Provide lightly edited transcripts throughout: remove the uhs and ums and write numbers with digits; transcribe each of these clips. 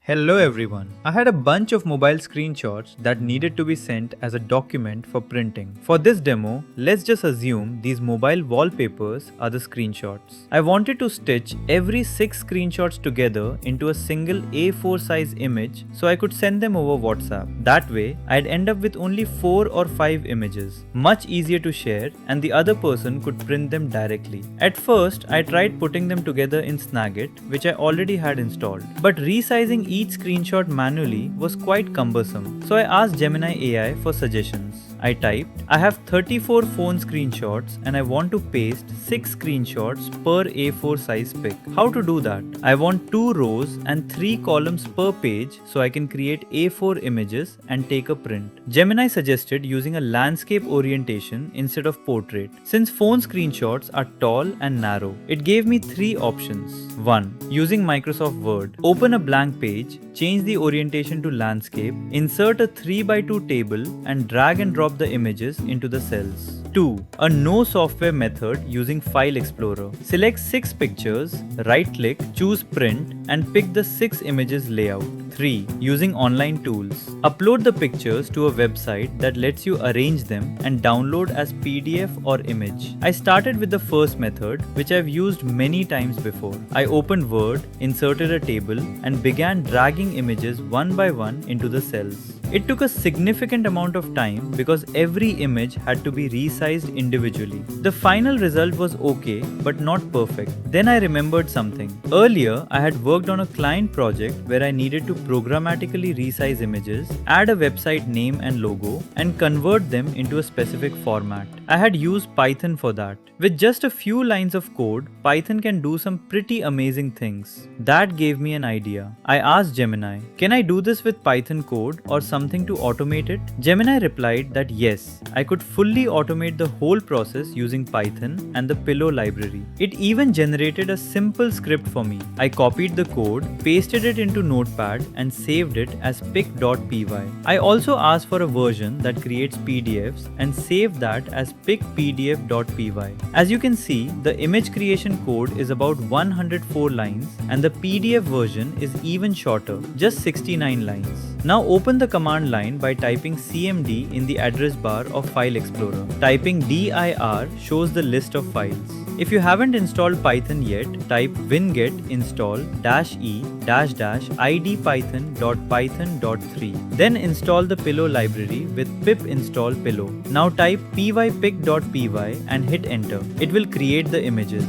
Hello everyone. I had a bunch of mobile screenshots that needed to be sent as a document for printing. For this demo, let's just assume these mobile wallpapers are the screenshots. I wanted to stitch every 6 screenshots together into a single A4 size image so I could send them over WhatsApp. That way, I'd end up with only 4 or 5 images. Much easier to share, and the other person could print them directly. At first, I tried putting them together in Snagit, which I already had installed. But resizing each screenshot manually was quite cumbersome, so I asked Gemini AI for suggestions. I typed, I have 34 phone screenshots and I want to paste 6 screenshots per A4 size pic. How to do that? I want 2 rows and 3 columns per page so I can create A4 images and take a print. Gemini suggested using a landscape orientation instead of portrait. Since phone screenshots are tall and narrow, it gave me 3 options. 1. Using Microsoft Word. Open a blank page, change the orientation to landscape, insert a 3x2 table and drag and drop the images into the cells. 2. A no software method using File Explorer. Select 6 pictures, right-click, choose Print and pick the 6 images layout. 3. Using online tools. Upload the pictures to a website that lets you arrange them and download as PDF or image. I started with the first method, which I've used many times before. I opened Word, inserted a table and began dragging images one by one into the cells. It took a significant amount of time because every image had to be resized individually. The final result was okay, but not perfect. Then I remembered something. Earlier, I had worked on a client project where I needed to programmatically resize images, add a website name and logo, and convert them into a specific format. I had used Python for that. With just a few lines of code, Python can do some pretty amazing things. That gave me an idea. I asked Gemini, can I do this with Python code or something to automate it? Gemini replied that yes, I could fully automate the whole process using Python and the Pillow library. It even generated a simple script for me. I copied the code, pasted it into Notepad and saved it as pic.py. I also asked for a version that creates PDFs and saved that as picpdf.py. As you can see, the image creation code is about 104 lines and the PDF version is even shorter, just 69 lines. Now open the command line by typing cmd in the address bar of File Explorer. Typing dir shows the list of files. If you haven't installed Python yet, type winget install -e --idpython.python.3. Then install the Pillow library with pip install pillow. Now type pypic.py and hit enter. It will create the images.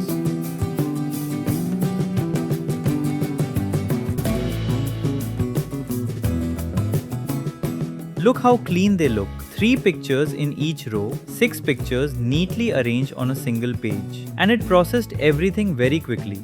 Look how clean they look. 3 pictures in each row, 6 pictures neatly arranged on a single page. And it processed everything very quickly.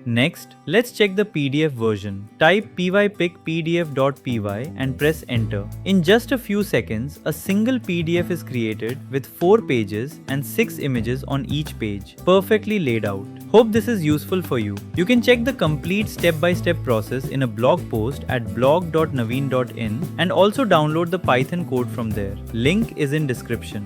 Next, let's check the PDF version. Type pypicpdf.py and press enter. In just a few seconds, a single PDF is created with 4 pages and 6 images on each page, perfectly laid out. Hope this is useful for you. You can check the complete step-by-step process in a blog post at blog.naveen.in and also download the Python code from there. Link is in description.